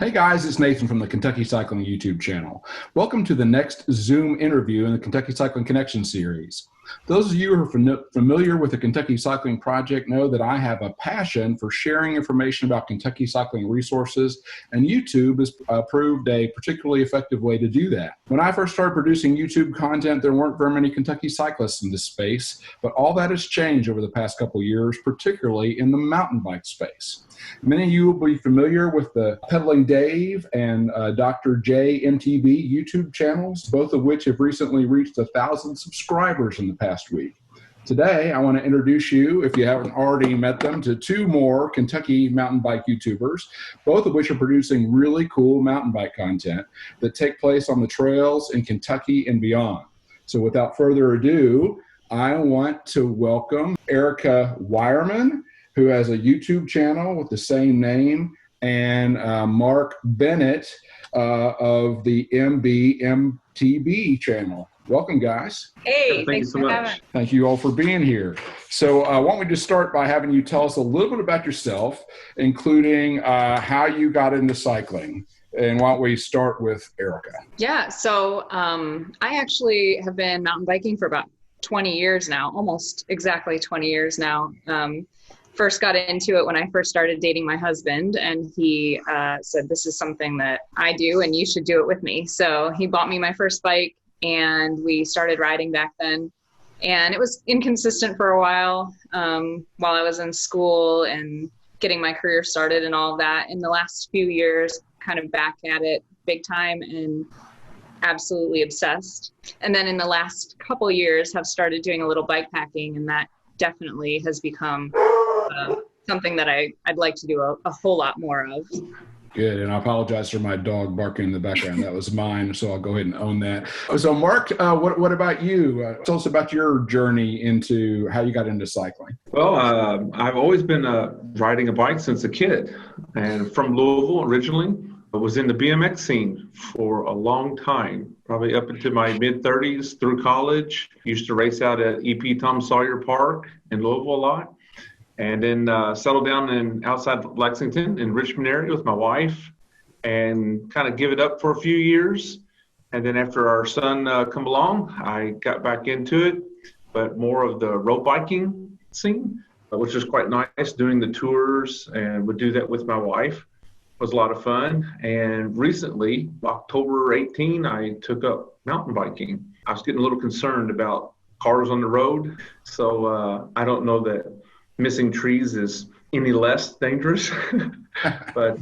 Hey guys, it's Nathan from the Kentucky Cycling YouTube channel. Welcome to the next Zoom interview in the Kentucky Cycling Connection series. Those of you who are familiar with the Kentucky Cycling Project know that I have a passion for sharing information about Kentucky cycling resources, and YouTube has proved a particularly effective way to do that. When I first started producing YouTube content, there weren't very many Kentucky cyclists in this space, but all that has changed over the past couple years, particularly in the mountain bike space. Many of you will be familiar with the Pedaling Dave and Dr. MTB YouTube channels, both of which have recently reached 1,000 subscribers in the past week. Today, I want to introduce you, if you haven't already met them, to two more Kentucky mountain bike YouTubers, both of which are producing really cool mountain bike content that take place on the trails in Kentucky and beyond. So without further ado, I want to welcome Erica Wierman, who has a YouTube channel with the same name, and Mark Bennett of the MTB channel. Welcome, guys. Hey, thanks so much. Thank you all for being here. So why don't we just start by having you tell us a little bit about yourself, including how you got into cycling. And why don't we start with Erica? Yeah, so I actually have been mountain biking for about 20 years now, almost exactly 20 years now. First got into it when I first started dating my husband, and he said, this is something that I do and you should do it with me. So he bought me my first bike and we started riding back then. And it was inconsistent for a while I was in school and getting my career started and all of that. In the last few years, kind of back at it big time and absolutely obsessed. And then in the last couple years have started doing a little bikepacking, and that definitely has become something that I'd like to do a whole lot more of. Good, and I apologize for my dog barking in the background. That was mine, so I'll go ahead and own that. So Mark, what about you? Tell us about your journey into how you got into cycling. Well, I've always been riding a bike since a kid, and from Louisville originally. I was in the BMX scene for a long time, probably up into my mid-30s through college. Used to race out at EP Tom Sawyer Park in Louisville a lot. And then settled down outside Lexington in Richmond area with my wife and kind of give it up for a few years. And then after our son come along, I got back into it, but more of the road biking scene, which was quite nice, doing the tours, and would do that with my wife. It was a lot of fun. And recently, October 18, I took up mountain biking. I was getting a little concerned about cars on the road. So I don't know that missing trees is any less dangerous, but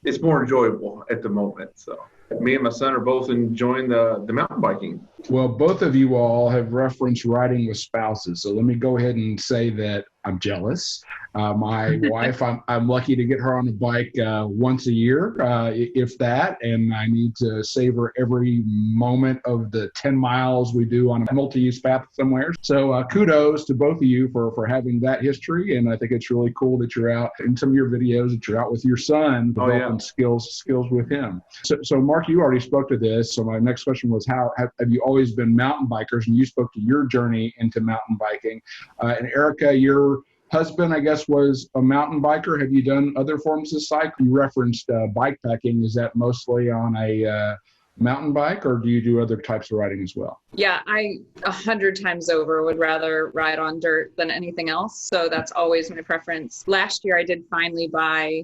it's more enjoyable at the moment. So me and my son are both enjoying the mountain biking. Well, both of you all have referenced riding with spouses. So let me go ahead and say that I'm jealous. My wife, I'm lucky to get her on a bike once a year, if that, and I need to savor every moment of the 10 miles we do on a multi-use path somewhere. So kudos to both of you for having that history, and I think it's really cool that you're out in some of your videos, that you're out with your son, developing skills with him. So Mark, you already spoke to this, so my next question was, how have you always been mountain bikers? And you spoke to your journey into mountain biking. And Erica, your husband, I guess, was a mountain biker. Have you done other forms of cycling? You referenced bikepacking. Is that mostly on a mountain bike, or do you do other types of riding as well? Yeah, I 100 times over would rather ride on dirt than anything else. So that's always my preference. Last year, I did finally buy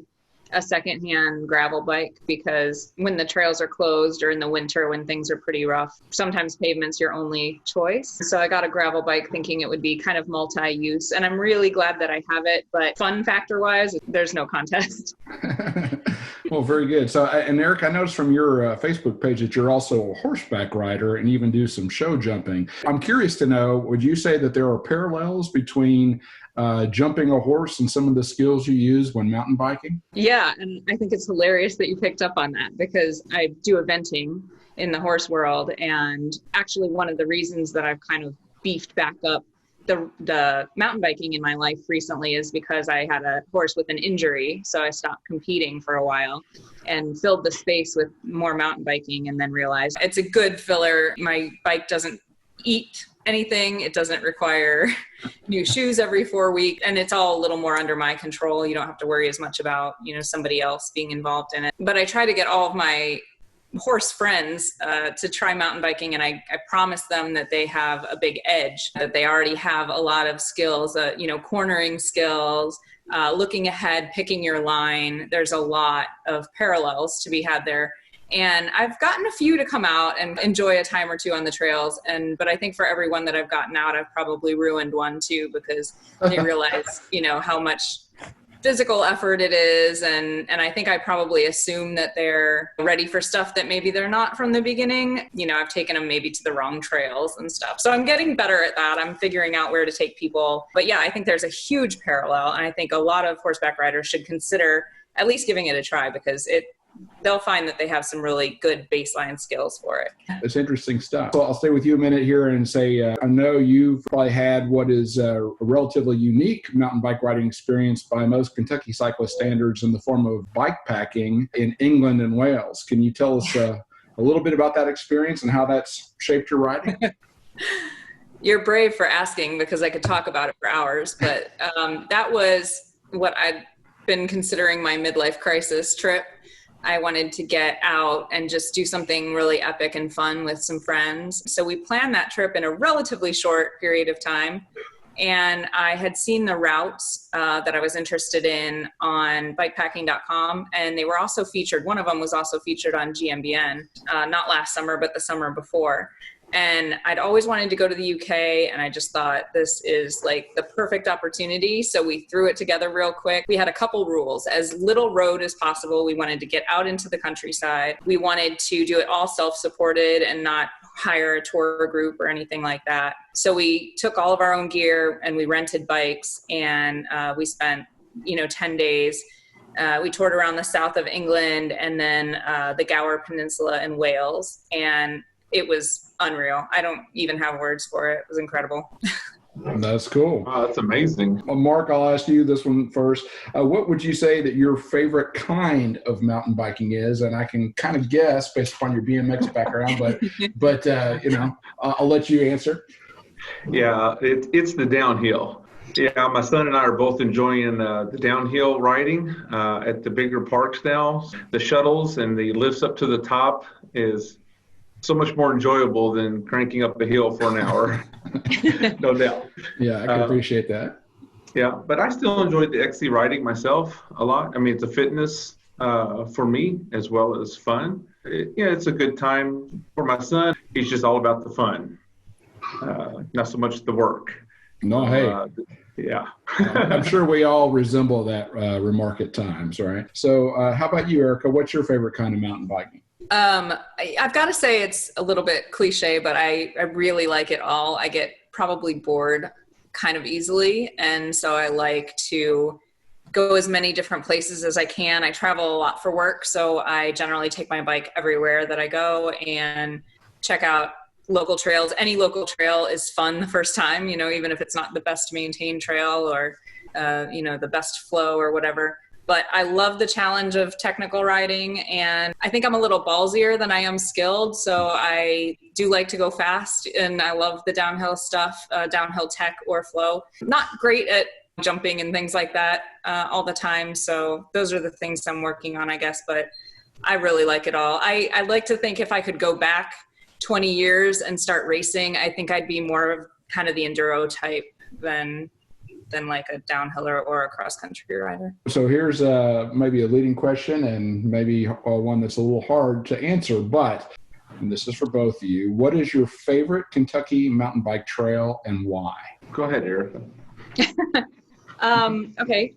a secondhand gravel bike, because when the trails are closed or in the winter when things are pretty rough, sometimes pavement's your only choice. So I got a gravel bike thinking it would be kind of multi-use, and I'm really glad that I have it, but fun factor wise, there's no contest. Well, very good. So, and Eric, I noticed from your Facebook page that you're also a horseback rider and even do some show jumping. I'm curious to know, would you say that there are parallels between jumping a horse and some of the skills you use when mountain biking? Yeah, and I think it's hilarious that you picked up on that, because I do eventing in the horse world, and actually one of the reasons that I've kind of beefed back up the mountain biking in my life recently is because I had a horse with an injury. So I stopped competing for a while and filled the space with more mountain biking, and then realized it's a good filler. My bike doesn't eat anything. It doesn't require new shoes every 4 weeks, and it's all a little more under my control. You don't have to worry as much about, somebody else being involved in it. But I try to get all of my horse friends to try mountain biking, and I promise them that they have a big edge, that they already have a lot of skills, cornering skills, looking ahead, picking your line. There's a lot of parallels to be had there. And I've gotten a few to come out and enjoy a time or two on the trails. But I think for every one that I've gotten out, I've probably ruined one too, because they realize, how much physical effort it is. And I think I probably assume that they're ready for stuff that maybe they're not from the beginning. I've taken them maybe to the wrong trails and stuff. So I'm getting better at that. I'm figuring out where to take people. But yeah, I think there's a huge parallel. And I think a lot of horseback riders should consider at least giving it a try, because they'll find that they have some really good baseline skills for it. It's interesting stuff. So I'll stay with you a minute here and say, I know you've probably had what is a relatively unique mountain bike riding experience by most Kentucky cyclist standards in the form of bike packing in England and Wales. Can you tell us a little bit about that experience and how that's shaped your riding? You're brave for asking, because I could talk about it for hours, but that was what I'd been considering my midlife crisis trip. I wanted to get out and just do something really epic and fun with some friends. So we planned that trip in a relatively short period of time. And I had seen the routes that I was interested in on bikepacking.com. And they were also featured. One of them was also featured on GMBN, not last summer, but the summer before. And I'd always wanted to go to the UK, and I just thought this is like the perfect opportunity. So we threw it together real quick. We had a couple rules: as little road as possible. We wanted to get out into the countryside. We wanted to do it all self-supported and not hire a tour group or anything like that. So we took all of our own gear and we rented bikes, and we spent, 10 days. We toured around the south of England and then the Gower Peninsula in Wales. And it was unreal. I don't even have words for it. It was incredible. That's cool. Wow, that's amazing. Well, Mark, I'll ask you this one first. What would you say that your favorite kind of mountain biking is? And I can kind of guess based upon your BMX background, but I'll let you answer. Yeah, it's the downhill. Yeah, my son and I are both enjoying the downhill riding at the bigger parks now. The shuttles and the lifts up to the top is so much more enjoyable than cranking up a hill for an hour. No doubt. Yeah, I can appreciate that. Yeah, but I still enjoy the XC riding myself a lot. I mean, it's a fitness for me as well as fun. It's a good time for my son. He's just all about the fun, not so much the work. No, hey. Yeah. I'm sure we all resemble that remark at times, right? So how about you, Erica? What's your favorite kind of mountain biking? I've got to say it's a little bit cliche, but I really like it all. I get probably bored kind of easily. And so I like to go as many different places as I can. I travel a lot for work, so I generally take my bike everywhere that I go and check out local trails. Any local trail is fun the first time, even if it's not the best maintained trail or, the best flow or whatever. But I love the challenge of technical riding, and I think I'm a little ballsier than I am skilled. So I do like to go fast, and I love the downhill stuff, downhill tech or flow. Not great at jumping and things like that all the time. So those are the things I'm working on, I guess, but I really like it all. I like to think if I could go back 20 years and start racing, I think I'd be more of kind of the enduro type than like a downhiller or a cross-country rider. So here's maybe a leading question, and maybe one that's a little hard to answer, but and this is for both of you. What is your favorite Kentucky mountain bike trail and why? Go ahead, Erica. Okay.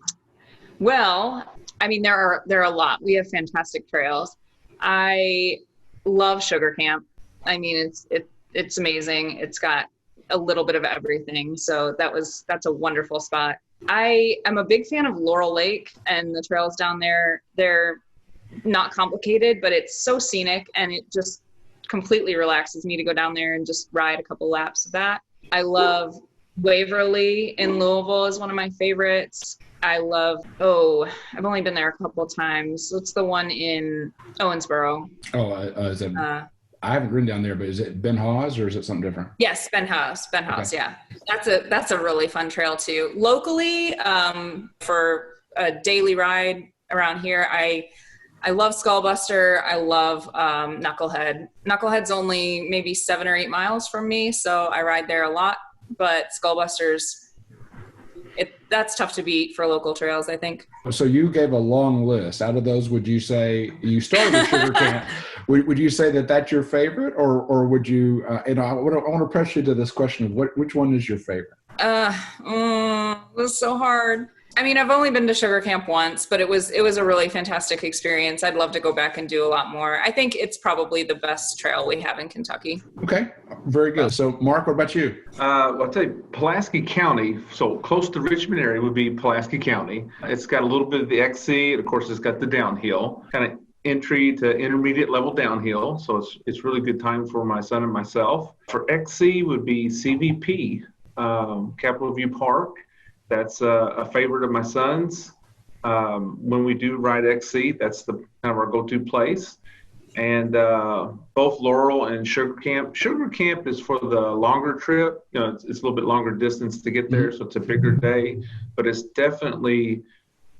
Well, I mean, there are a lot. We have fantastic trails. I love Sugar Camp. I mean, it's amazing. It's got a little bit of everything. So that's a wonderful spot. I am a big fan of Laurel Lake and the trails down there. They're not complicated, but it's so scenic, and it just completely relaxes me to go down there and just ride a couple laps of that. I love Waverly in Louisville is one of my favorites. I love, I've only been there a couple of times. It's the one in Owensboro. Is it I haven't ridden down there, but is it Ben Hawes or is it something different? Yes, Ben Hawes, Okay. yeah. That's a really fun trail too. Locally, for a daily ride around here, I love Skullbuster. I love Knucklehead. Knucklehead's only maybe 7 or 8 miles from me, so I ride there a lot. But Skullbuster's, that's tough to beat for local trails, I think. So you gave a long list. Out of those, would you say you started with Sugar Camp? Would you say that that's your favorite, or would you? I want to press you to this question of which one is your favorite? It's so hard. I mean, I've only been to Sugar Camp once, but it was a really fantastic experience. I'd love to go back and do a lot more. I think it's probably the best trail we have in Kentucky. Okay, very good. So, Mark, what about you? I'll tell you, Pulaski County, so close to Richmond area would be Pulaski County. It's got a little bit of the XC, and of course, it's got the downhill, kind of entry to intermediate level downhill. So it's really good time for my son and myself. For XC would be CVP, Capitol View Park. That's a favorite of my son's. When we do ride XC, that's the kind of our go-to place. And both Laurel and Sugar Camp. Sugar Camp is for the longer trip. You know, it's a little bit longer distance to get there, so it's a bigger day. But it's definitely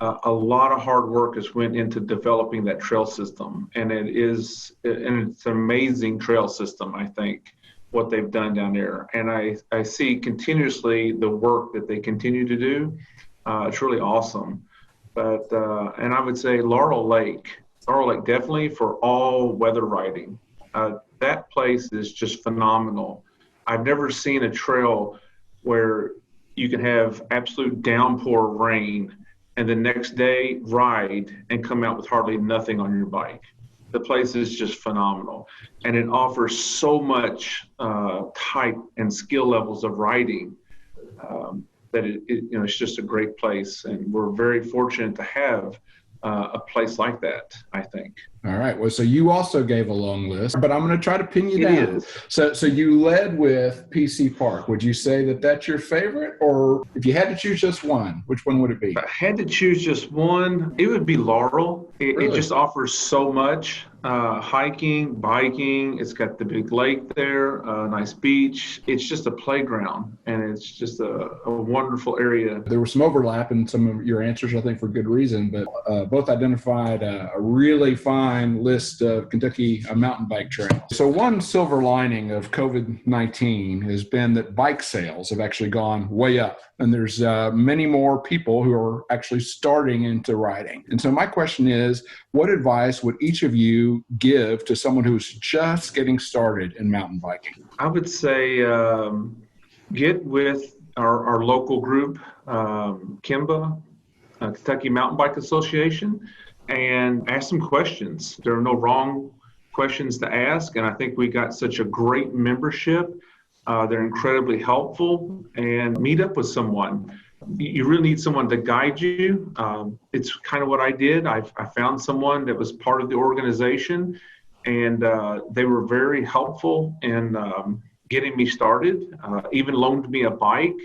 a lot of hard work has went into developing that trail system, and it's an amazing trail system, I think, what they've done down there. And I see continuously the work that they continue to do. It's really awesome. But and I would say Laurel Lake definitely for all weather riding. That place is just phenomenal. I've never seen a trail where you can have absolute downpour rain and the next day ride and come out with hardly nothing on your bike. The place is just phenomenal, and it offers so much type and skill levels of riding that it's just a great place, and we're very fortunate to have a place like that, I think. All right. Well, so you also gave a long list, but I'm going to try to pin you down. It is. So you led with PC Park. Would you say that that's your favorite, or if you had to choose just one, which one would it be? If I had to choose just one, it would be Laurel. It just offers so much. Hiking, biking, it's got the big lake there, a nice beach. It's just a playground, and it's just a wonderful area. There was some overlap in some of your answers, I think, for good reason, but both identified a really fine list of Kentucky mountain bike trails. So one silver lining of COVID-19 has been that bike sales have actually gone way up, and there's many more people who are actually starting into riding. And so my question is, what advice would each of you give to someone who's just getting started in mountain biking? I would say get with our local group, KIMBA, Kentucky Mountain Bike Association, and ask some questions. There are no wrong questions to ask, and I think we got such a great membership. They're incredibly helpful, and meet up with someone. You really need someone to guide you. It's kind of what I did. I found someone that was part of the organization, and they were very helpful in getting me started, even loaned me a bike,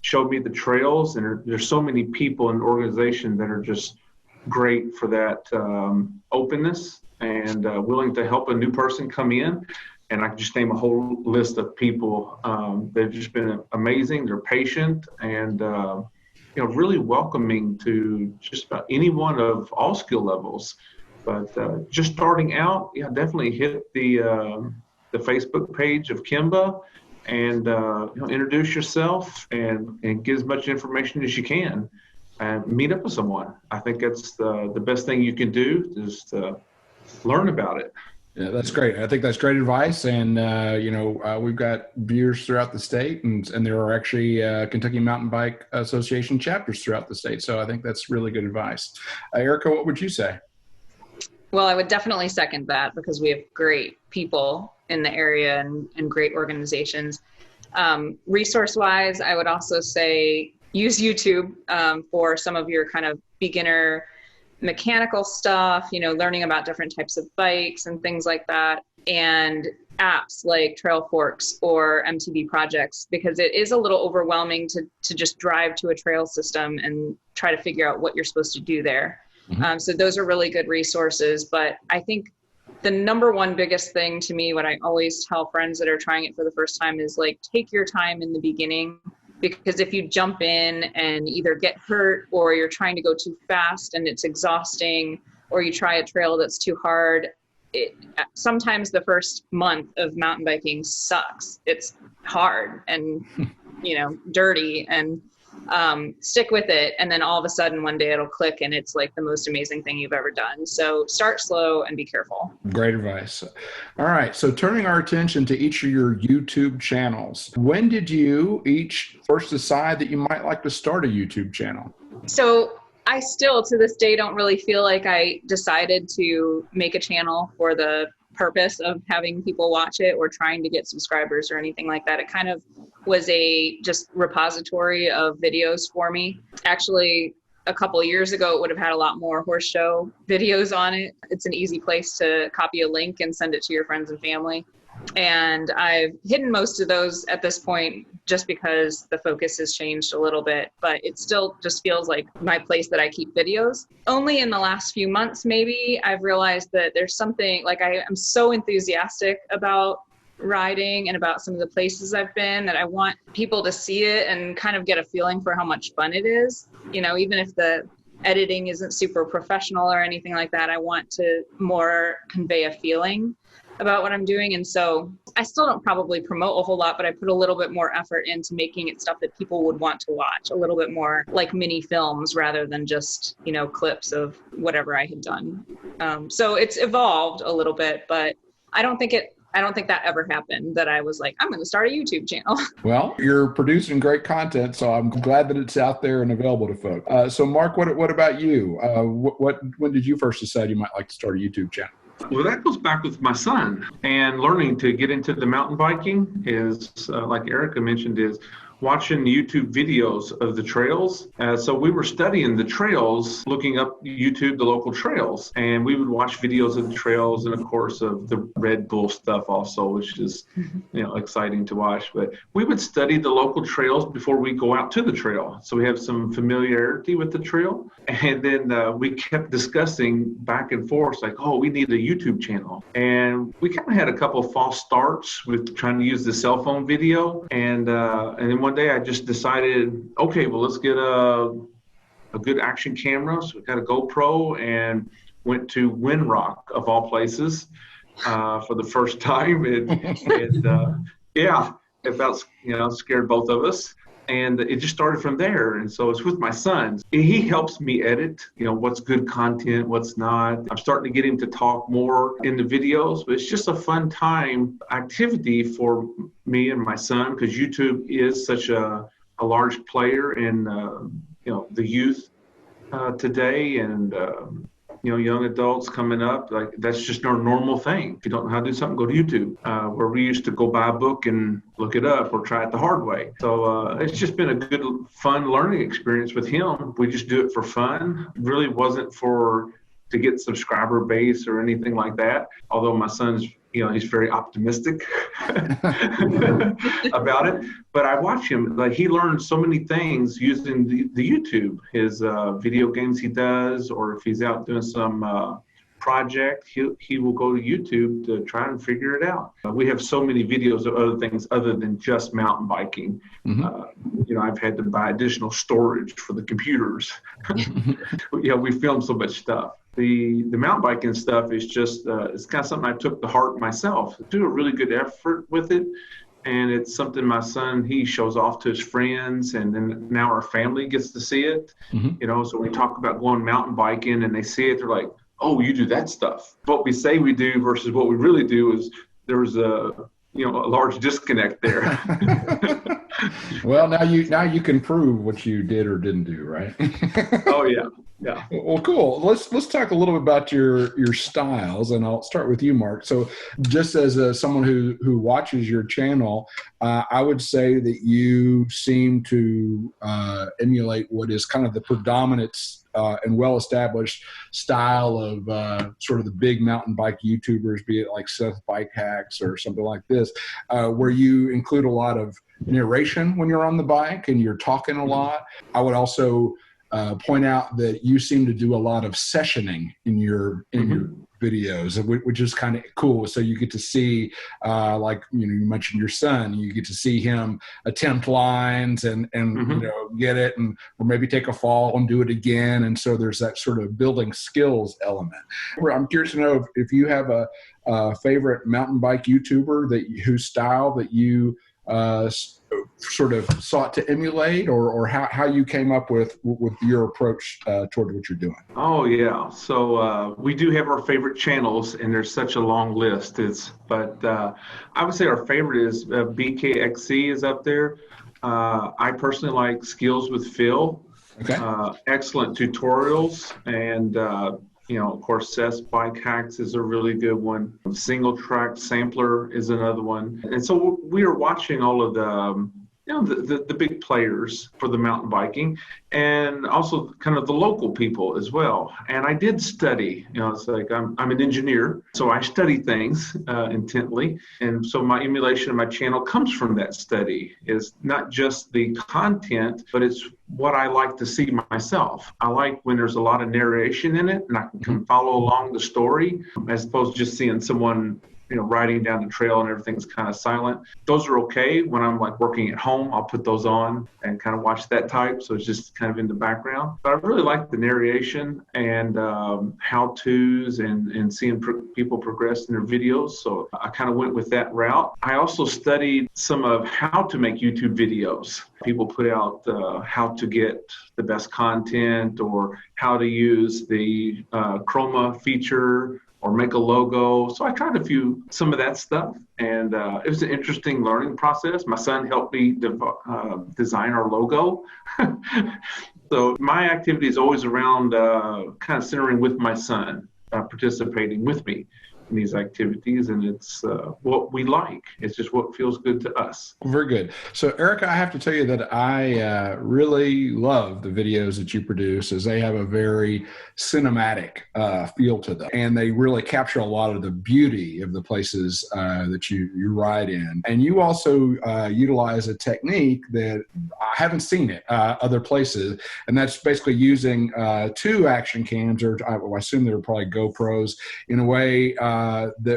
showed me the trails, and there's so many people in the organization that are just great for that openness and willing to help a new person come in. And I can just name a whole list of people that have just been amazing. They're patient and really welcoming to just about anyone of all skill levels. But just starting out, definitely hit the Facebook page of KIMBA and introduce yourself and get as much information as you can and meet up with someone. I think that's the best thing you can do is to learn about it. Yeah, that's great. I think that's great advice. And, we've got viewers throughout the state, and there are actually Kentucky Mountain Bike Association chapters throughout the state. So I think that's really good advice. Erica, what would you say? Well, I would definitely second that because we have great people in the area and great organizations. Resource-wise, I would also say use YouTube for some of your kind of beginner mechanical stuff, learning about different types of bikes and things like that, and apps like Trail Forks or MTB projects, because it is a little overwhelming to just drive to a trail system and try to figure out what you're supposed to do there. Mm-hmm. So those are really good resources. But I think the number one biggest thing to me, what I always tell friends that are trying it for the first time is like, take your time in the beginning, because if you jump in and either get hurt or you're trying to go too fast and it's exhausting, or you try a trail that's too hard, sometimes the first month of mountain biking sucks. It's hard and, dirty, and stick with it. And then all of a sudden one day it'll click and it's like the most amazing thing you've ever done. So start slow and be careful. Great advice. All right. So turning our attention to each of your YouTube channels, when did you each first decide that you might like to start a YouTube channel? So I still, to this day, don't really feel like I decided to make a channel for the purpose of having people watch it or trying to get subscribers or anything like that. It kind of was a just repository of videos for me. Actually, a couple of years ago, it would have had a lot more horse show videos on it. It's an easy place to copy a link and send it to your friends and family. And I've hidden most of those at this point just because the focus has changed a little bit, but it still just feels like my place that I keep videos. Only in the last few months, maybe, I've realized that there's something, like I am so enthusiastic about riding and about some of the places I've been that I want people to see it and kind of get a feeling for how much fun it is. Even if the editing isn't super professional or anything like that, I want to more convey a feeling about what I'm doing. And so I still don't probably promote a whole lot, but I put a little bit more effort into making it stuff that people would want to watch, a little bit more like mini films rather than just, clips of whatever I had done. So it's evolved a little bit, but I don't think that ever happened that I was like, I'm going to start a YouTube channel. Well, you're producing great content, so I'm glad that it's out there and available to folks. So Mark, what about you? When did you first decide you might like to start a YouTube channel? Well, that goes back with my son, and learning to get into the mountain biking is, like Erica mentioned, is watching YouTube videos of the trails. So we were studying the trails, looking up YouTube, the local trails, and we would watch videos of the trails and, of course, of the Red Bull stuff also, which is, exciting to watch. But we would study the local trails before we go out to the trail. So we have some familiarity with the trail. And then we kept discussing back and forth, like, oh, we need a YouTube channel. And we kind of had a couple of false starts with trying to use the cell phone video. And then one day I just decided, okay, well, let's get a good action camera. So we got a GoPro and went to Windrock, of all places, for the first time. It about, scared both of us. And it just started from there. And so it's with my son. He helps me edit, what's good content, what's not. I'm starting to get him to talk more in the videos, but it's just a fun time activity for me and my son, because YouTube is such a large player in, the youth today, and, young adults coming up. Like, that's just our normal thing. If you don't know how to do something, go to YouTube, where we used to go buy a book and look it up or try it the hard way. So it's just been a good, fun learning experience with him. We just do it for fun. It really wasn't to get subscriber base or anything like that. Although my son's, he's very optimistic about it. But I watch him, like, he learns so many things using the YouTube, his video games he does, or if he's out doing some project, he will go to YouTube to try and figure it out. We have so many videos of other things other than just mountain biking. Mm-hmm. I've had to buy additional storage for the computers. We film so much stuff. The mountain biking stuff is just, it's kind of something I took to heart myself. I do a really good effort with it. And it's something my son, he shows off to his friends, and then now our family gets to see it. Mm-hmm. So we talk about going mountain biking and they see it, they're like, oh, you do that stuff. What we say we do versus what we really do is there's a large disconnect there. Well, now you can prove what you did or didn't do, right? Oh yeah. Yeah. Well, cool. Let's talk a little bit about your styles, and I'll start with you, Mark. So, just as someone who watches your channel, I would say that you seem to emulate what is kind of the predominant and well-established style of sort of the big mountain bike YouTubers, be it like Seth Bike Hacks or something like this, where you include a lot of narration when you're on the bike and you're talking a lot. I would also point out that you seem to do a lot of sessioning in your videos, which is kind of cool. So you get to see, like, you mentioned your son, you get to see him attempt lines and get it, and or maybe take a fall and do it again. And so there's that sort of building skills element. I'm curious to know if you have a favorite mountain bike YouTuber whose style that you sort of sought to emulate, or how you came up with your approach toward what you're doing. Oh yeah, so we do have our favorite channels, and there's such a long list. But I would say our favorite is BKXC is up there. I personally like Skills with Phil. Okay. Excellent tutorials, and of course, Seth's Bike Hacks is a really good one. Single Track Sampler is another one. And so we are watching all of the big players for the mountain biking, and also kind of the local people as well. And I did study, it's like I'm an engineer, so I study things intently. And so my emulation of my channel comes from that study. Is not just the content, but it's what I like to see myself. I like when there's a lot of narration in it and I can follow along the story, as opposed to just seeing someone riding down the trail and everything's kind of silent. Those are okay when I'm like working at home. I'll put those on and kind of watch that type. So it's just kind of in the background. But I really like the narration and how-tos and seeing people progress in their videos. So I kind of went with that route. I also studied some of how to make YouTube videos. People put out how to get the best content, or how to use the chroma feature, or make a logo. So I tried some of that stuff, and it was an interesting learning process. My son helped me design our logo. So my activity is always around kind of centering with my son, participating with me in these activities, and it's what we like. It's just what feels good to us. Very good. So Erica, I have to tell you that I really love the videos that you produce, as they have a very cinematic feel to them, and they really capture a lot of the beauty of the places that you ride in. And you also utilize a technique that I haven't seen it other places, and that's basically using two action cams, or I assume they're probably GoPros, in a way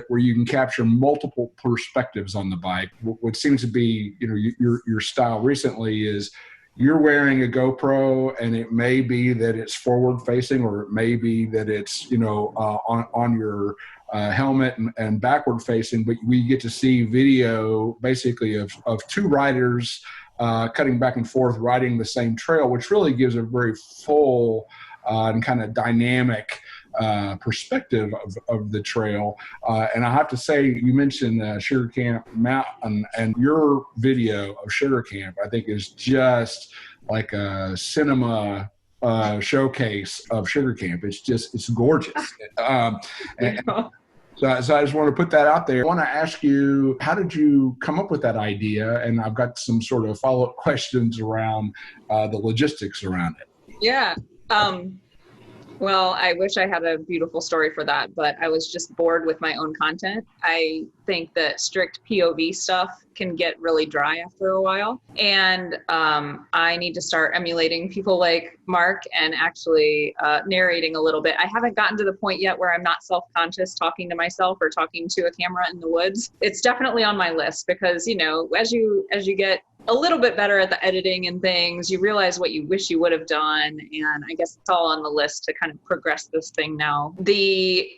where you can capture multiple perspectives on the bike. What seems to be, your style recently is you're wearing a GoPro, and it may be that it's forward facing, or it may be that it's, on your helmet and backward facing, but we get to see video basically of two riders cutting back and forth, riding the same trail, which really gives a very full and kind of dynamic perspective of the trail. And I have to say, you mentioned Sugar Camp Mountain, and your video of Sugar Camp, I think, is just like a cinema showcase of Sugar Camp. It's gorgeous. So I just want to put that out there. I want to ask you, how did you come up with that idea? And I've got some sort of follow-up questions around the logistics around it. Yeah. Well, I wish I had a beautiful story for that, but I was just bored with my own content. I think that strict POV stuff can get really dry after a while. And I need to start emulating people like Mark and actually narrating a little bit. I haven't gotten to the point yet where I'm not self-conscious talking to myself or talking to a camera in the woods. It's definitely on my list because, as you get a little bit better at the editing and things, you realize what you wish you would have done. And I guess it's all on the list to kind of progress this thing now. The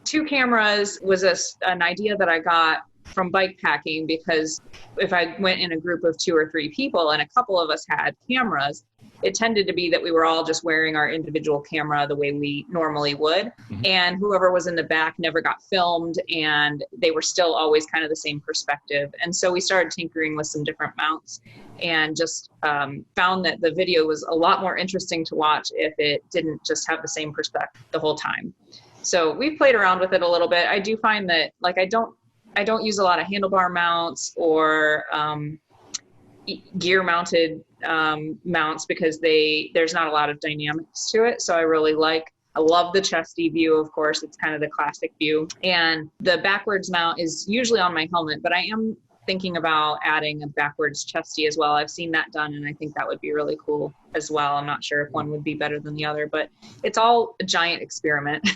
two cameras was an idea that I got from bikepacking, because if I went in a group of 2 or 3 people and a couple of us had cameras, it tended to be that we were all just wearing our individual camera the way we normally would. Mm-hmm. And whoever was in the back never got filmed, and they were still always kind of the same perspective. And so we started tinkering with some different mounts, and just found that the video was a lot more interesting to watch if it didn't just have the same perspective the whole time. So we've played around with it a little bit. I do find that, like, I don't use a lot of handlebar mounts or gear mounted mounts, because there's not a lot of dynamics to it. So I love the chesty view, of course. It's kind of the classic view. And the backwards mount is usually on my helmet, but I am thinking about adding a backwards chesty as well. I've seen that done, and I think that would be really cool as well. I'm not sure if one would be better than the other, but it's all a giant experiment.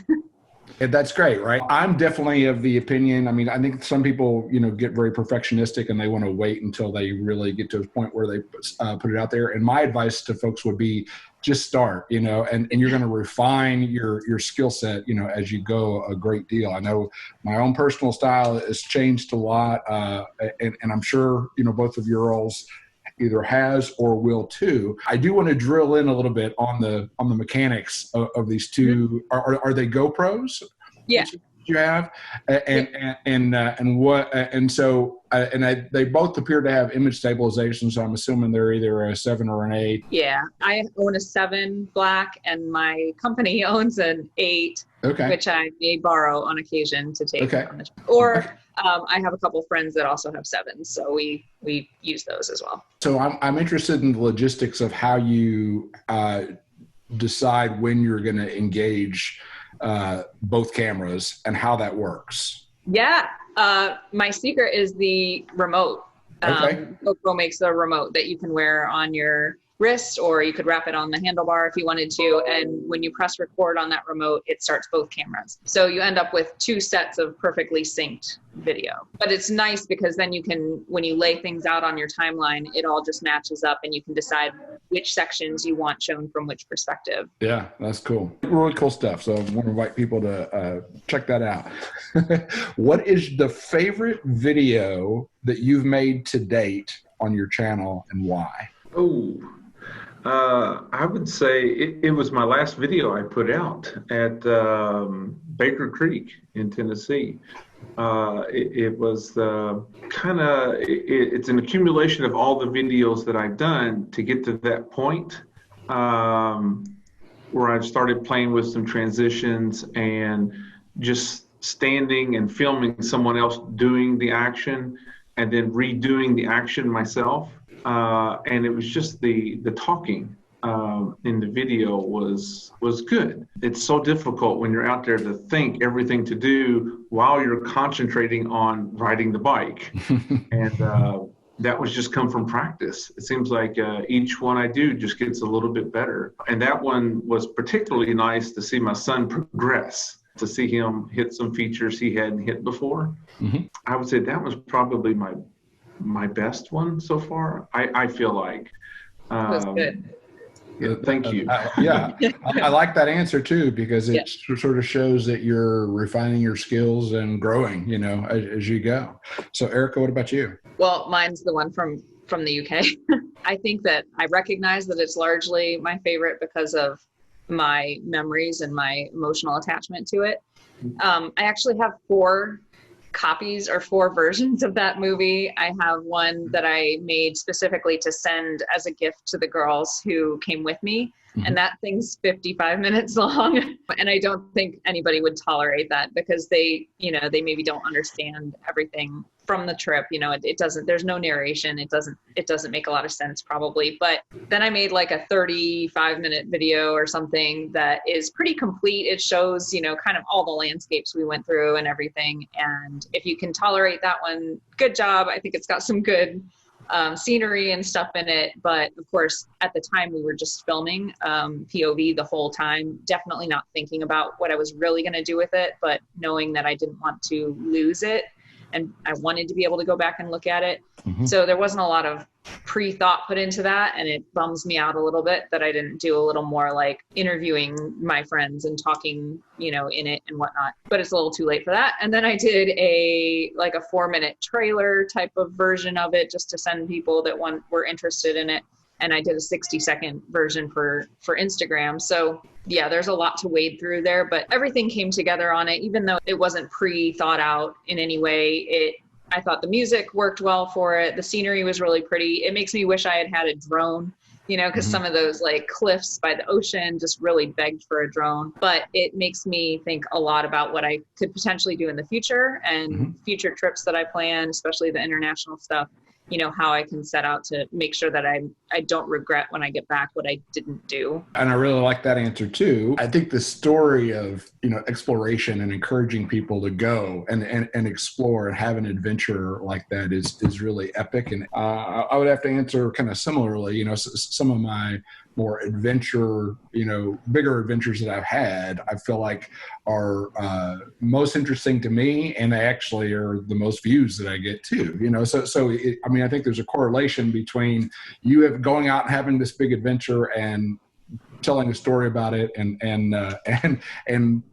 And that's great, right? I'm definitely of the opinion. I mean, I think some people, get very perfectionistic and they want to wait until they really get to a point where they put it out there. And my advice to folks would be just start, and you're going to refine your skill set, as you go a great deal. I know my own personal style has changed a lot. And I'm sure, both of your roles either has or will too. I do want to drill in a little bit on the mechanics of these two. Are they GoPros? Yeah. You have, they both appear to have image stabilization. So I'm assuming they're either a 7 or an 8. Yeah, I own a 7 black, and my company owns an 8, which I may borrow on occasion to take from the I have a couple friends that also have 7s, so we use those as well. So I'm interested in the logistics of how you decide when you're going to engage both cameras and how that works. Yeah, my secret is the remote. GoPro makes a remote that you can wear on your wrist, or you could wrap it on the handlebar if you wanted to. And when you press record on that remote, it starts both cameras. So you end up with 2 sets of perfectly synced video. But it's nice because then you can, when you lay things out on your timeline, it all just matches up and you can decide which sections you want shown from which perspective. Yeah, that's cool. Really cool stuff. So I want to invite people to check that out. What is the favorite video that you've made to date on your channel and why? I would say it was my last video I put out at Baker Creek in Tennessee. It was it's an accumulation of all the videos that I've done to get to that point where I started playing with some transitions and just standing and filming someone else doing the action and then redoing the action myself. And it was just the talking in the video was good. It's so difficult when you're out there to think everything to do while you're concentrating on riding the bike. And that was just come from practice. It seems like each one I do just gets a little bit better. And that one was particularly nice to see my son progress, to see him hit some features he hadn't hit before. Mm-hmm. I would say that was probably my best one so far. I feel like. That's good. Thank you. I like that answer too, because it sort of shows that you're refining your skills and growing, as you go. So Erica, what about you? Well, mine's the one from the UK. I think that I recognize that it's largely my favorite because of my memories and my emotional attachment to it. I actually have 4 copies or 4 versions of that movie. I have one that I made specifically to send as a gift to the girls who came with me. Mm-hmm. And that thing's 55 minutes long. And I don't think anybody would tolerate that because they maybe don't understand everything from the trip. It doesn't, there's no narration. It doesn't make a lot of sense probably. But then I made like a 35-minute video or something that is pretty complete. It shows, kind of all the landscapes we went through and everything. And if you can tolerate that one, good job. I think it's got some good scenery and stuff in it. But of course, at the time we were just filming POV the whole time, definitely not thinking about what I was really going to do with it, but knowing that I didn't want to lose it. And I wanted to be able to go back and look at it. Mm-hmm. So there wasn't a lot of pre-thought put into that. And it bums me out a little bit that I didn't do a little more like interviewing my friends and talking, in it and whatnot. But it's a little too late for that. And then I did a 4-minute trailer type of version of it just to send people that were interested in it. And I did a 60-second version for Instagram. So yeah, there's a lot to wade through there, but everything came together on it, even though it wasn't pre-thought out in any way. I thought the music worked well for it. The scenery was really pretty. It makes me wish I had a drone, because some of those like cliffs by the ocean just really begged for a drone. But it makes me think a lot about what I could potentially do in the future and future trips that I plan, especially the international stuff. How I can set out to make sure that I don't regret when I get back what I didn't do. And I really like that answer too. I think the story of, exploration and encouraging people to go and explore and have an adventure like that is really epic. And I would have to answer kind of similarly, some of my more adventure, bigger adventures that I've had, I feel like are most interesting to me, and they actually are the most views that I get too. I think there's a correlation between you going out and having this big adventure and telling a story about it, and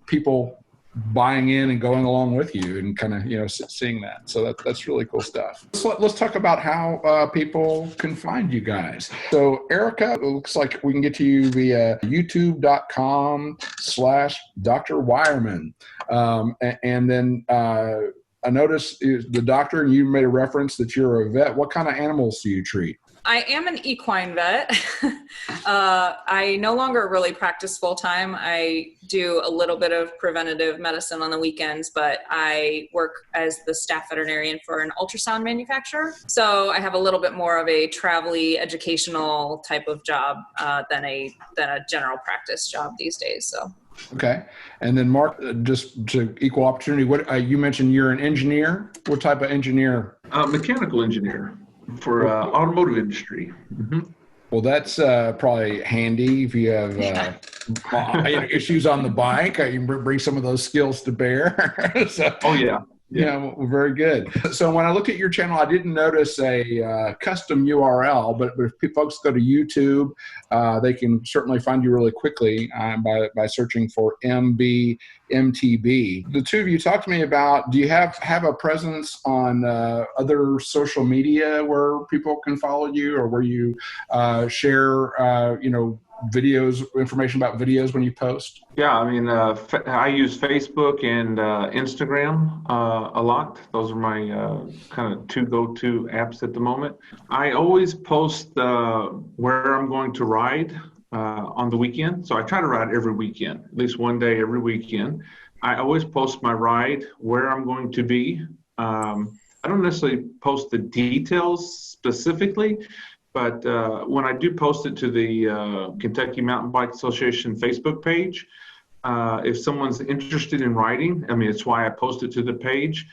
people buying in and going along with you, and kind of seeing that. So that's really cool stuff. Let's talk about how people can find you guys. So Erica, it looks like we can get to you via youtube.com/Dr. Wierman, and then I noticed the doctor, and you made a reference that you're a vet. What kind of animals do you treat? I am an equine vet. I no longer really practice full time. I do a little bit of preventative medicine on the weekends, but I work as the staff veterinarian for an ultrasound manufacturer. So I have a little bit more of a travel-y, educational type of job than a general practice job these days. So. Okay. And then Mark, just to equal opportunity, what you mentioned you're an engineer. What type of engineer? Mechanical engineer for automotive industry. Mm-hmm. Well, that's probably handy if you have issues on the bike. You can bring some of those skills to bear. So, oh, yeah. Yeah, well, very good. So when I looked at your channel, I didn't notice a custom URL, but if folks go to YouTube, they can certainly find you really quickly by searching for MTB. The two of you, talk to me about, do you have a presence on other social media where people can follow you, or where you share, videos, information about videos when you post? Yeah, I mean, I use Facebook and Instagram a lot. Those are my kind of two go-to apps at the moment. I always post where I'm going to ride on the weekend. So I try to ride every weekend, at least one day every weekend. I always post my ride, where I'm going to be. I don't necessarily post the details specifically, but when I do post it to the Kentucky Mountain Bike Association Facebook page, if someone's interested in riding, it's why I post it to the page,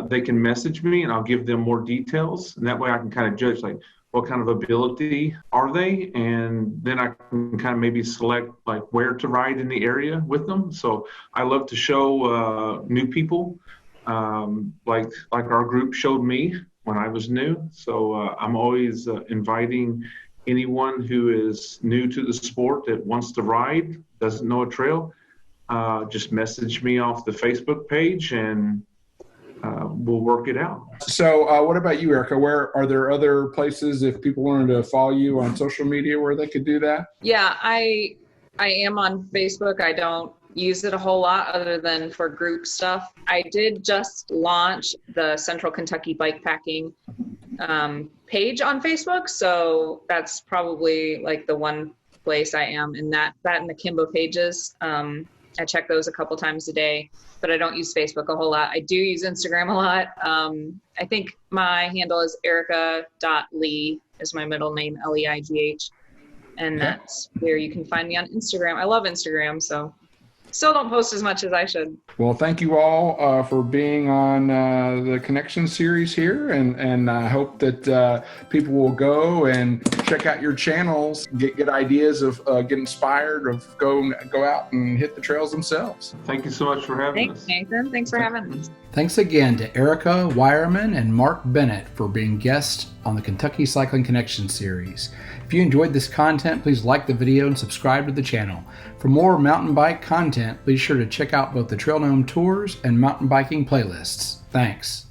they can message me and I'll give them more details. And that way I can kind of judge, like, what kind of ability are they? And then I can kind of maybe select like where to ride in the area with them. So I love to show new people, like our group showed me when I was new. So I'm always inviting anyone who is new to the sport that wants to ride, doesn't know a trail, just message me off the Facebook page and we'll work it out. So what about you, Erica? Are there other places, if people wanted to follow you on social media, where they could do that? Yeah, I am on Facebook. I don't use it a whole lot other than for group stuff. I did just launch the Central Kentucky Bikepacking page on Facebook, so that's probably like the one place I am in that and the Kimbo pages. I check those a couple times a day, but I don't use Facebook a whole lot. I do use Instagram a lot. I think my handle is erica.lee is my middle name, Leigh. And that's where you can find me on Instagram. I love Instagram, so still don't post as much as I should. Well, thank you all for being on the Connection series here, and I hope that people will go and check out your channels, get ideas of get inspired of go out and hit the trails themselves. Thank you so much for having us. Thanks, Nathan. Thanks for having us. Thanks again to Erica Wierman and Mark Bennett for being guests on the Kentucky Cycling Connection series. If you enjoyed this content, please like the video and subscribe to the channel. For more mountain bike content, be sure to check out both the Trail Gnome Tours and mountain biking playlists. Thanks.